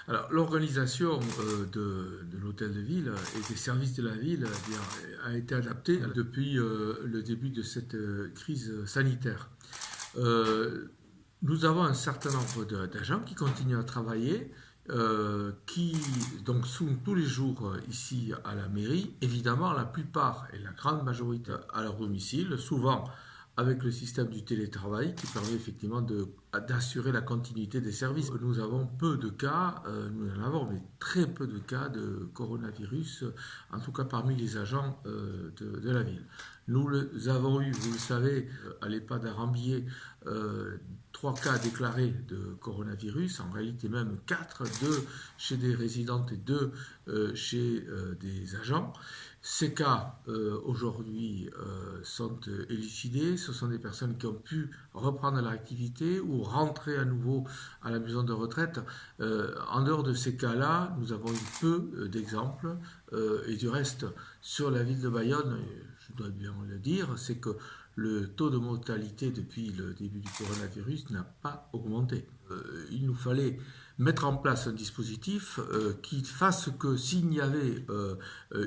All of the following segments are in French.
Alors, l'organisation de l'hôtel de ville et des services de la ville a été adaptée depuis le début de cette crise sanitaire. Euh, Nous avons un certain nombre d'agents qui continuent à travailler, qui donc sont tous les jours ici à la mairie. Évidemment, la plupart et la grande majorité à leur domicile, souvent avec le système du télétravail qui permet effectivement d'assurer la continuité des services. Nous avons peu de cas, nous en avons mais très peu de cas de coronavirus, en tout cas parmi les agents de la ville. Nous avons eu, vous le savez, à l'EHPAD d'Arambier, 3 cas déclarés de coronavirus, en réalité même 4, 2 chez des résidentes et 2 chez des agents. Ces cas aujourd'hui sont élucidés, ce sont des personnes qui ont pu reprendre leur activité ou rentrer à nouveau à la maison de retraite. En dehors de ces cas-là, nous avons eu peu d'exemples et du reste, sur la ville de Bayonne, je dois bien le dire, c'est que le taux de mortalité depuis le début du coronavirus n'a pas augmenté. Il nous fallait mettre en place un dispositif qui fasse que s'il y avait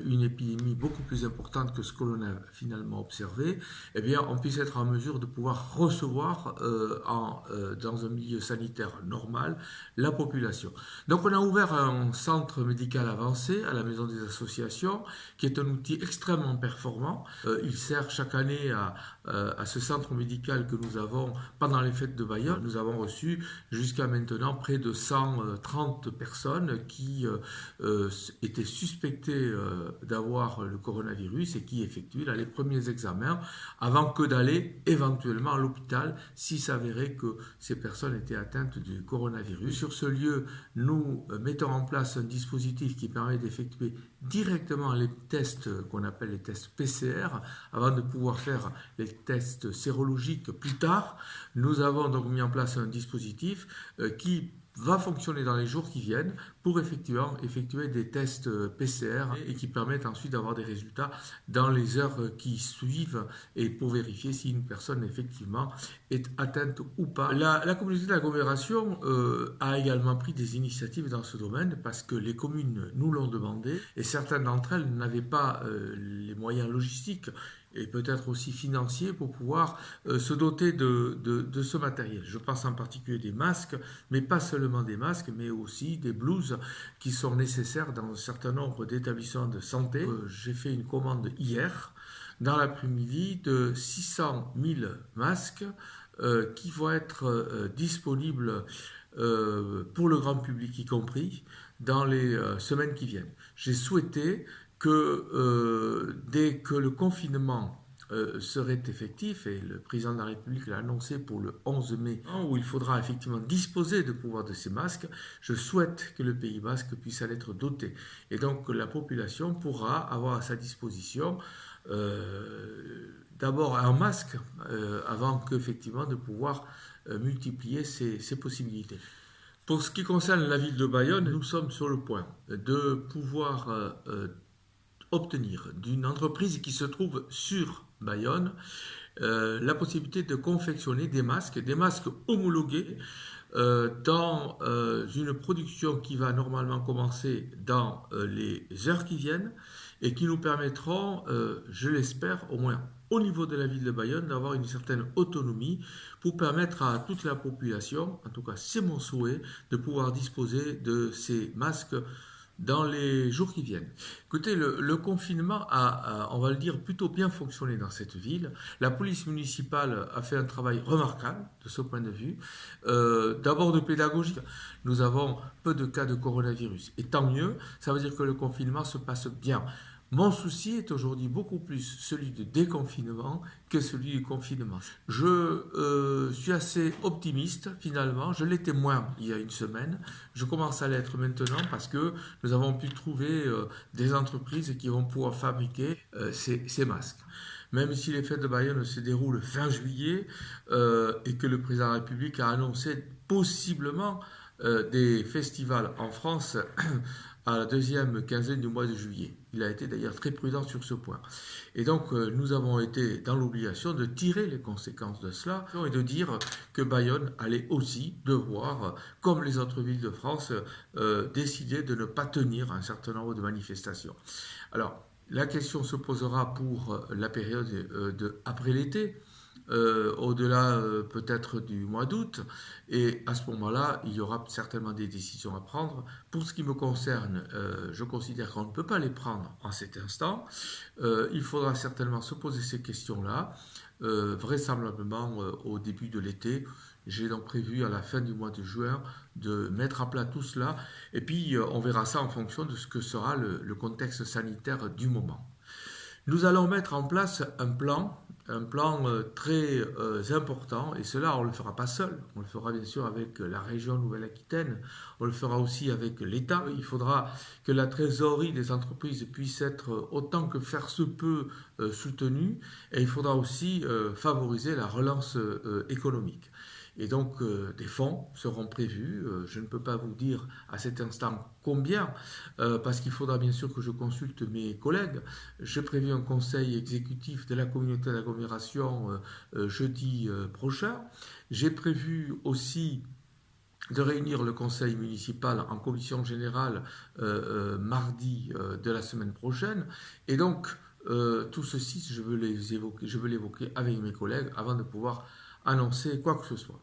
une épidémie beaucoup plus importante que ce que l'on a finalement observé, eh bien, on puisse être en mesure de pouvoir recevoir dans un milieu sanitaire normal la population. Donc on a ouvert un centre médical avancé à la Maison des Associations, qui est un outil extrêmement performant. Il sert chaque année à ce centre médical que nous avons pendant les fêtes de Bayonne. Nous avons reçu jusqu'à maintenant près de 130 personnes qui étaient suspectées d'avoir le coronavirus et qui effectuent là, les premiers examens avant que d'aller éventuellement à l'hôpital s'il s'avérait que ces personnes étaient atteintes du coronavirus. Sur ce lieu, nous mettons en place un dispositif qui permet d'effectuer directement les tests qu'on appelle les tests PCR avant de pouvoir faire les tests sérologiques plus tard. Nous avons donc mis en place un dispositif qui va fonctionner dans les jours qui viennent pour effectuer des tests PCR et qui permettent ensuite d'avoir des résultats dans les heures qui suivent et pour vérifier si une personne effectivement est atteinte ou pas. La communauté d'agglomération a également pris des initiatives dans ce domaine parce que les communes nous l'ont demandé et certaines d'entre elles n'avaient pas les moyens logistiques et peut-être aussi financiers pour pouvoir se doter de ce matériel. Je pense en particulier des masques, mais pas seulement des masques, mais aussi des blouses qui sont nécessaires dans un certain nombre d'établissements de santé. J'ai fait une commande hier, dans l'après-midi, de 600 000 masques qui vont être disponibles pour le grand public y compris dans les semaines qui viennent. J'ai souhaité que dès que le confinement serait effectif, et le président de la République l'a annoncé pour le 11 mai, où il faudra effectivement disposer de pouvoir de ces masques, je souhaite que le Pays basque puisse en être doté. Et donc la population pourra avoir à sa disposition d'abord un masque avant qu'effectivement de pouvoir multiplier ces possibilités. Pour ce qui concerne la ville de Bayonne, nous sommes sur le point de pouvoir obtenir d'une entreprise qui se trouve sur Bayonne la possibilité de confectionner des masques homologués dans une production qui va normalement commencer dans les heures qui viennent et qui nous permettront, je l'espère, au moins au niveau de la ville de Bayonne, d'avoir une certaine autonomie pour permettre à toute la population, en tout cas c'est mon souhait, de pouvoir disposer de ces masques dans les jours qui viennent. Écoutez, le confinement a, on va le dire, plutôt bien fonctionné dans cette ville. La police municipale a fait un travail remarquable de ce point de vue. D'abord de pédagogie. Nous avons peu de cas de coronavirus. Et tant mieux, ça veut dire que le confinement se passe bien. Mon souci est aujourd'hui beaucoup plus celui du déconfinement que celui du confinement. Je suis assez optimiste finalement, je l'étais moins il y a une semaine, je commence à l'être maintenant parce que nous avons pu trouver des entreprises qui vont pouvoir fabriquer ces masques. Même si les fêtes de Bayonne se déroulent fin juillet et que le président de la République a annoncé possiblement des festivals en France à la deuxième quinzaine du mois de juillet. Il a été d'ailleurs très prudent sur ce point. Et donc, nous avons été dans l'obligation de tirer les conséquences de cela et de dire que Bayonne allait aussi devoir, comme les autres villes de France, décider de ne pas tenir un certain nombre de manifestations. Alors, la question se posera pour la période après l'été, au-delà peut-être du mois d'août, et à ce moment-là, il y aura certainement des décisions à prendre. Pour ce qui me concerne, je considère qu'on ne peut pas les prendre en cet instant. Il faudra certainement se poser ces questions-là, vraisemblablement au début de l'été. J'ai donc prévu à la fin du mois de juin de mettre à plat tout cela, et puis on verra ça en fonction de ce que sera le contexte sanitaire du moment. Nous allons mettre en place un plan très important, et cela on ne le fera pas seul, on le fera bien sûr avec la région Nouvelle-Aquitaine, on le fera aussi avec l'État. Il faudra que la trésorerie des entreprises puisse être autant que faire se peut soutenue, et il faudra aussi favoriser la relance économique. Et donc des fonds seront prévus. Je ne peux pas vous dire à cet instant combien, parce qu'il faudra bien sûr que je consulte mes collègues. J'ai prévu un conseil exécutif de la communauté d'agglomération jeudi prochain. J'ai prévu aussi de réunir le conseil municipal en commission générale mardi de la semaine prochaine. Et donc, tout ceci, je veux l'évoquer avec mes collègues avant de pouvoir annoncer quoi que ce soit.